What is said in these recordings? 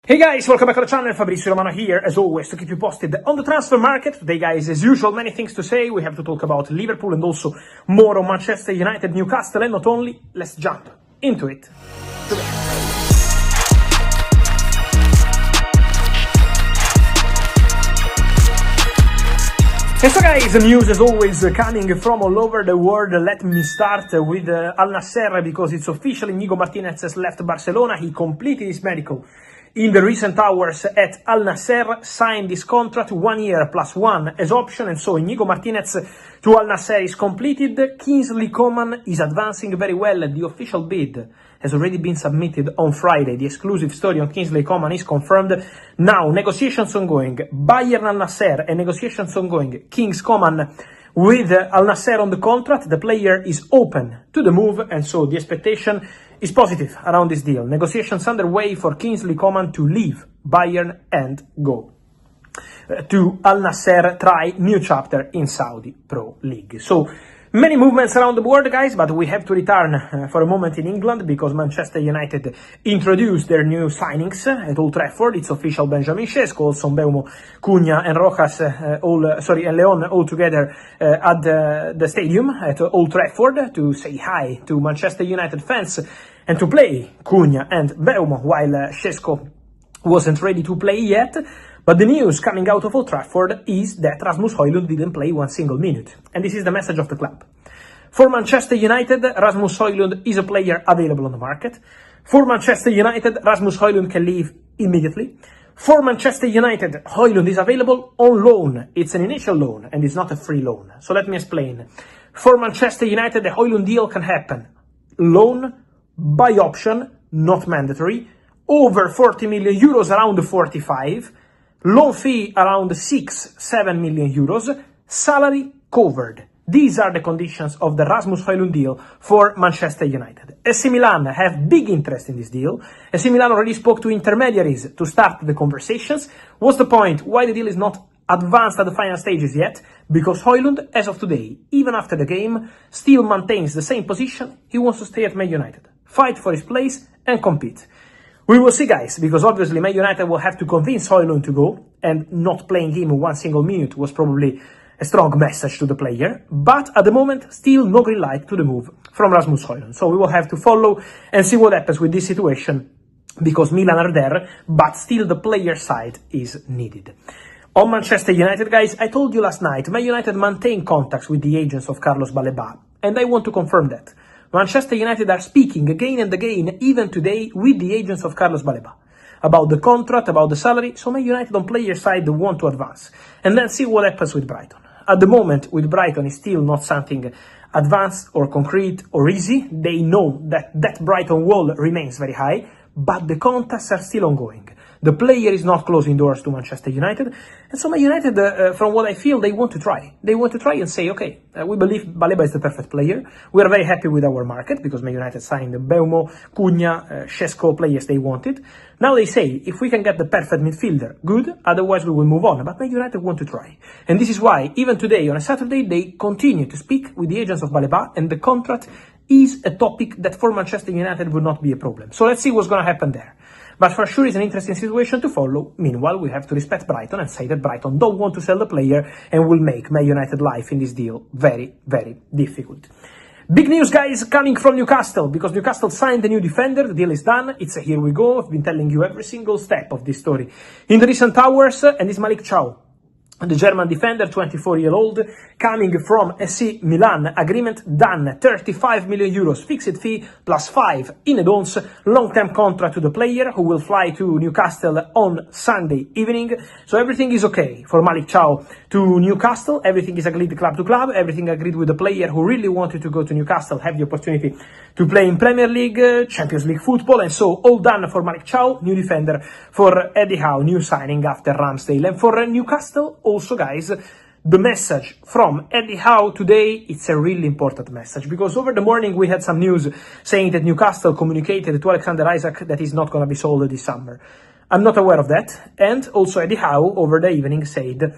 Hey guys, welcome back to the channel. Fabrizio Romano here, as always, to keep you posted on the transfer market. Today, guys, as usual, many things to say. We have to talk about Liverpool and also more on Manchester United, Newcastle, and not only. Let's jump into it. And so guys, news as always coming from all over the world. Let me start with Al Nassr, because it's official. Inigo Martinez has left Barcelona. He completed his medical in the recent hours at Al Nassr, signed this contract 1 year plus 1 as option, and so Inigo Martinez to Al Nassr is completed. Kingsley Coman is advancing very well. The official bid has already been submitted on Friday. The exclusive story on Kingsley Coman is confirmed. Now, negotiations ongoing. Bayern Al Nassr and negotiations ongoing. Kings Coman with Al Nassr on the contract. The player is open to the move, and so the expectation is positive around this deal. Negotiations underway for Kingsley Coman to leave Bayern and go to Al Nassr, try new chapter in Saudi Pro League. So many movements around the world, guys, but we have to return for a moment in England, because Manchester United introduced their new signings at Old Trafford. It's official. Benjamin Šeško, also Mbeumo, Cunha and Rojas, and Leon all together at the stadium at Old Trafford to say hi to Manchester United fans and to play Cunha and Mbeumo, while Šeško wasn't ready to play yet. But the news coming out of Old Trafford is that Rasmus Højlund didn't play one single minute. And this is the message of the club. For Manchester United, Rasmus Højlund is a player available on the market. For Manchester United, Rasmus Højlund can leave immediately. For Manchester United, Højlund is available on loan. It's an initial loan and it's not a free loan. So let me explain. For Manchester United, the Højlund deal can happen. Loan, by option, not mandatory. Over 40 million euros, around 45. Loan fee around 6-7 million euros. Salary covered. These are the conditions of the Rasmus Højlund deal for Manchester United. AC Milan have big interest in this deal. AC Milan already spoke to intermediaries to start the conversations. What's the point? Why the deal is not advanced at the final stages yet? Because Højlund, as of today, even after the game, still maintains the same position. He wants to stay at Man United, fight for his place and compete. We will see, guys, because obviously Man United will have to convince Højlund to go, and not playing him one single minute was probably a strong message to the player. But at the moment, still no green light to the move from Rasmus Højlund. So we will have to follow and see what happens with this situation, because Milan are there, but still the player side is needed. On Manchester United, guys, I told you last night, Man United maintain contacts with the agents of Carlos Baleba, and I want to confirm that. Manchester United are speaking again and again, even today, with the agents of Carlos Baleba about the contract, about the salary. So Man United on player side want to advance. And then see what happens with Brighton. At the moment, with Brighton, is still not something advanced or concrete or easy. They know that Brighton wall remains very high, but the contacts are still ongoing. The player is not closing doors to Manchester United. And so Man United, from what I feel, they want to try. They want to try and say, okay, we believe Baleba is the perfect player. We are very happy with our market, because Man United signed Mbeumo, Cunha, Šeško, players they wanted. Now they say, if we can get the perfect midfielder, good, otherwise we will move on. But Man United want to try. And this is why, even today, on a Saturday, they continue to speak with the agents of Baleba, and the contract is a topic that for Manchester United would not be a problem. So let's see what's going to happen there. But for sure, it's an interesting situation to follow. Meanwhile, we have to respect Brighton and say that Brighton don't want to sell the player and will make Man United life in this deal very, very difficult. Big news, guys, coming from Newcastle, because Newcastle signed a new defender. The deal is done. It's a here we go. I've been telling you every single step of this story in the recent hours, and it's Malik Thiaw, the German defender, 24-year-old, coming from AC Milan. Agreement done, 35 million euros fixed fee plus 5 in advance, long-term contract to the player, who will fly to Newcastle on Sunday evening. So everything is okay for Malik Thiaw to Newcastle. Everything is agreed club to club. Everything agreed with the player who really wanted to go to Newcastle, have the opportunity to play in Premier League, Champions League football, and so all done for Malik Thiaw, new defender for Eddie Howe, new signing after Ramsdale. And for Newcastle, also, guys, the message from Eddie Howe today, it's a really important message, because over the morning we had some news saying that Newcastle communicated to Alexander Isak that he's not going to be sold this summer. I'm not aware of that. And also Eddie Howe over the evening said,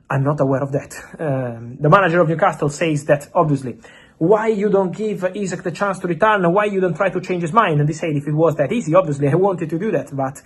I'm not aware of that. The manager of Newcastle says that, obviously, why you don't give Isak the chance to return, why you don't try to change his mind. And he said, if it was that easy, obviously I wanted to do that, but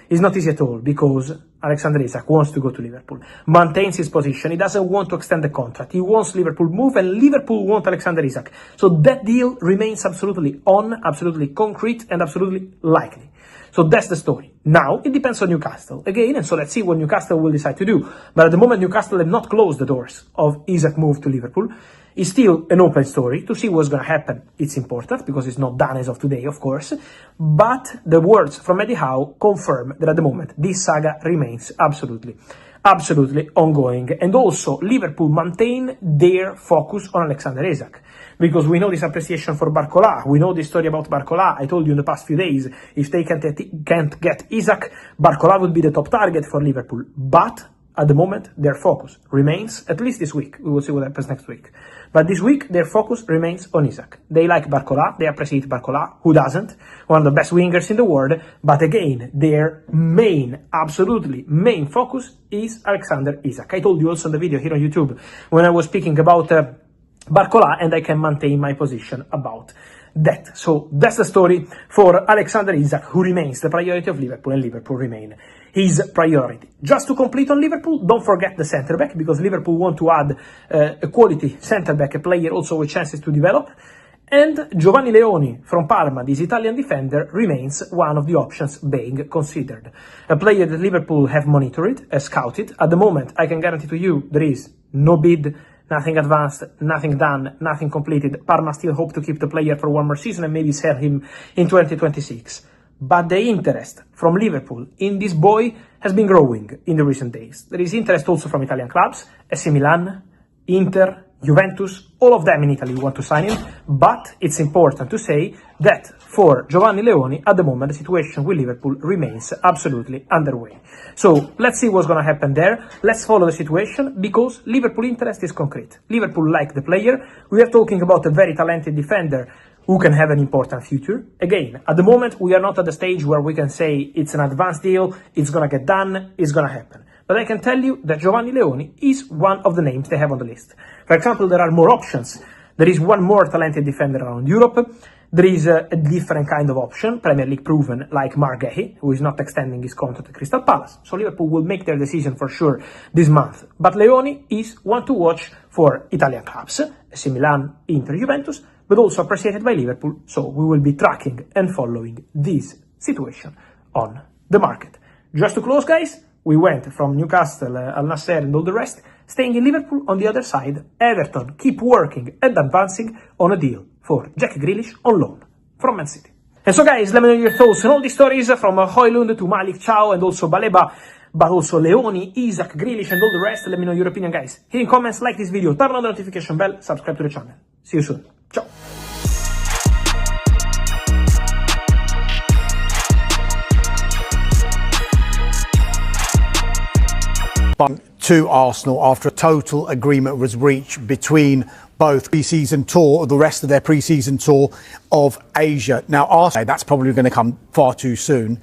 It's not easy at all because Alexander Isak wants to go to Liverpool, maintains his position. He doesn't want to extend the contract. He wants Liverpool move, and Liverpool want Alexander Isak. So that deal remains absolutely on, absolutely concrete, and absolutely likely. So that's the story. Now, it depends on Newcastle again, and so let's see what Newcastle will decide to do. But at the moment, Newcastle have not closed the doors of Isak move to Liverpool. It's still an open story. To see what's going to happen, it's important, because it's not done as of today, of course. But the words from Eddie Howe confirm that at the moment, this saga remains absolutely ongoing. And also, Liverpool maintain their focus on Alexander Isak, because we know this appreciation for Barcola. We know this story about Barcola. I told you in the past few days, if they can't get Isak, Barcola would be the top target for Liverpool. But at the moment, their focus remains, at least this week. We will see what happens next week. But this week, their focus remains on Isak. They like Barcola. They appreciate Barcola. Who doesn't? One of the best wingers in the world. But again, their absolutely main focus is Alexander Isak. I told you also in the video here on YouTube when I was speaking about Barcola, and I can maintain my position about that. So that's the story for Alexander Isak, who remains the priority of Liverpool, and Liverpool remain his priority. Just to complete on Liverpool, don't forget the centre-back, because Liverpool want to add a quality centre-back, a player also with chances to develop. And Giovanni Leoni from Parma, this Italian defender, remains one of the options being considered. A player that Liverpool have monitored, scouted. At the moment, I can guarantee to you, there is no bid, nothing advanced, nothing done, nothing completed. Parma still hope to keep the player for one more season and maybe sell him in 2026. But the interest from Liverpool in this boy has been growing in the recent days. There is interest also from Italian clubs, AC Milan, Inter, Juventus, all of them in Italy want to sign him. But it's important to say that for Giovanni Leoni, at the moment, the situation with Liverpool remains absolutely underway. So let's see what's going to happen there. Let's follow the situation, because Liverpool interest is concrete. Liverpool like the player. We are talking about a very talented defender who can have an important future. Again, at the moment, we are not at the stage where we can say it's an advanced deal, it's going to get done, it's going to happen. But I can tell you that Giovanni Leoni is one of the names they have on the list. For example, there are more options. There is one more talented defender around Europe. There is a different kind of option, Premier League proven, like Guehi, who is not extending his contract at Crystal Palace. So Liverpool will make their decision for sure this month. But Leoni is one to watch for Italian clubs, AC Milan, Inter, Juventus, but also appreciated by Liverpool. So we will be tracking and following this situation on the market. Just to close, guys, we went from Newcastle, Al Nassr and all the rest, staying in Liverpool. On the other side, Everton keep working and advancing on a deal for Jack Grealish on loan from Man City. And so, guys, let me know your thoughts on all these stories, from Højlund to Malik Chow and also Baleba, but also Leoni, Isak, Grealish and all the rest. Let me know your opinion, guys. Here in comments, like this video, turn on the notification bell, subscribe to the channel. See you soon. Ciao. To Arsenal after a total agreement was reached between both pre-season tour, or the rest of their pre-season tour of Asia. Now, Arsenal, that's probably going to come far too soon.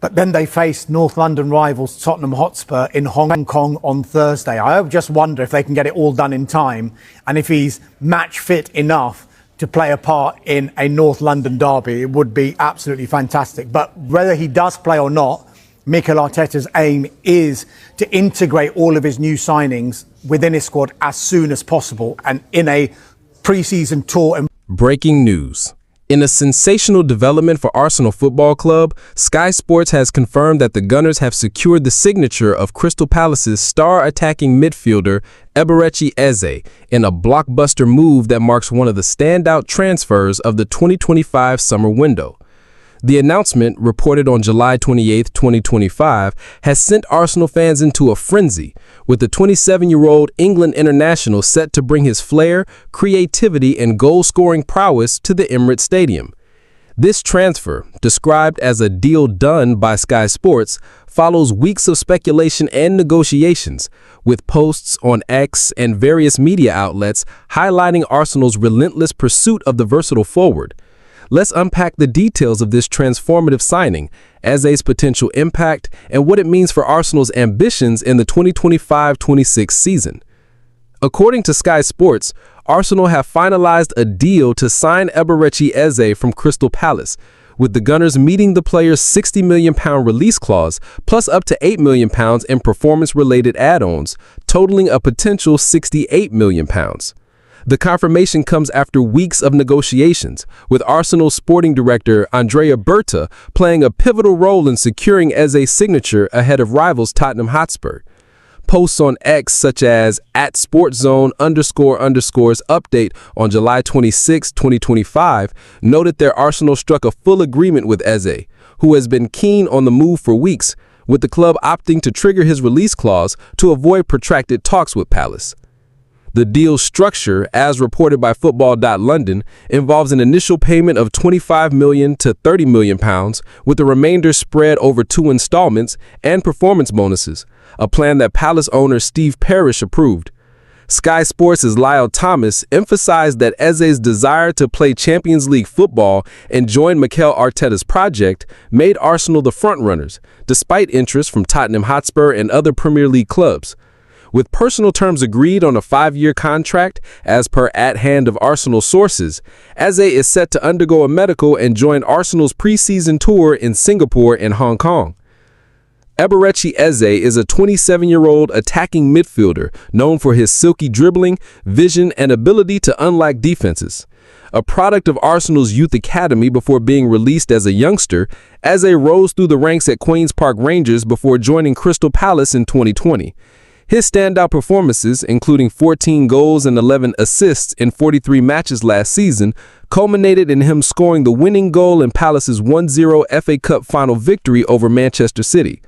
But then they faced North London rivals Tottenham Hotspur in Hong Kong on Thursday. I just wonder if they can get it all done in time, and if he's match fit enough to play a part in a North London derby. It would be absolutely fantastic. But whether he does play or not, Mikel Arteta's aim is to integrate all of his new signings within his squad as soon as possible, and in a pre-season tour. Breaking news. In a sensational development for Arsenal Football Club, Sky Sports has confirmed that the Gunners have secured the signature of Crystal Palace's star attacking midfielder Eberechi Eze in a blockbuster move that marks one of the standout transfers of the 2025 summer window. The announcement, reported on July 28, 2025, has sent Arsenal fans into a frenzy, with the 27-year-old England international set to bring his flair, creativity, and goal-scoring prowess to the Emirates Stadium. This transfer, described as a deal done by Sky Sports, follows weeks of speculation and negotiations, with posts on X and various media outlets highlighting Arsenal's relentless pursuit of the versatile forward. Let's unpack the details of this transformative signing, Eze's potential impact, and what it means for Arsenal's ambitions in the 2025-26 season. According to Sky Sports, Arsenal have finalized a deal to sign Eberechi Eze from Crystal Palace, with the Gunners meeting the player's £60 million release clause, plus up to £8 million in performance-related add-ons, totaling a potential £68 million. The confirmation comes after weeks of negotiations, with Arsenal sporting director Andrea Berta playing a pivotal role in securing Eze's signature ahead of rivals Tottenham Hotspur. Posts on X such as @sportzone__update on July 26, 2025 noted that Arsenal struck a full agreement with Eze, who has been keen on the move for weeks, with the club opting to trigger his release clause to avoid protracted talks with Palace. The deal's structure, as reported by Football.London, involves an initial payment of £25 million to £30 million, with the remainder spread over 2 installments and performance bonuses, a plan that Palace owner Steve Parish approved. Sky Sports' Lyle Thomas emphasized that Eze's desire to play Champions League football and join Mikel Arteta's project made Arsenal the frontrunners, despite interest from Tottenham Hotspur and other Premier League clubs. With personal terms agreed on a 5-year contract, as per @hand of Arsenal sources, Eze is set to undergo a medical and join Arsenal's pre-season tour in Singapore and Hong Kong. Eberechi Eze is a 27-year-old attacking midfielder known for his silky dribbling, vision, and ability to unlock defenses. A product of Arsenal's youth academy before being released as a youngster, Eze rose through the ranks at Queen's Park Rangers before joining Crystal Palace in 2020. His standout performances, including 14 goals and 11 assists in 43 matches last season, culminated in him scoring the winning goal in Palace's 1-0 FA Cup final victory over Manchester City.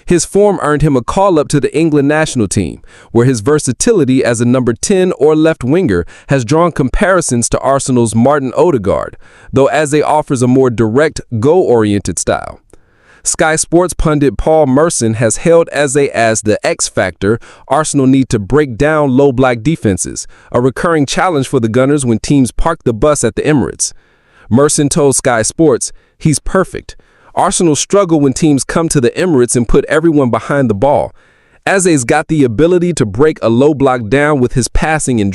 His form earned him a call-up to the England national team, where his versatility as a number 10 or left winger has drawn comparisons to Arsenal's Martin Odegaard, though Eze offers a more direct, goal-oriented style. Sky Sports pundit Paul Merson has hailed Eze as the X factor Arsenal need to break down low block defenses, a recurring challenge for the Gunners when teams park the bus at the Emirates. Merson told Sky Sports, "He's perfect. Arsenal struggle when teams come to the Emirates and put everyone behind the ball. Eze's got the ability to break a low block down with his passing and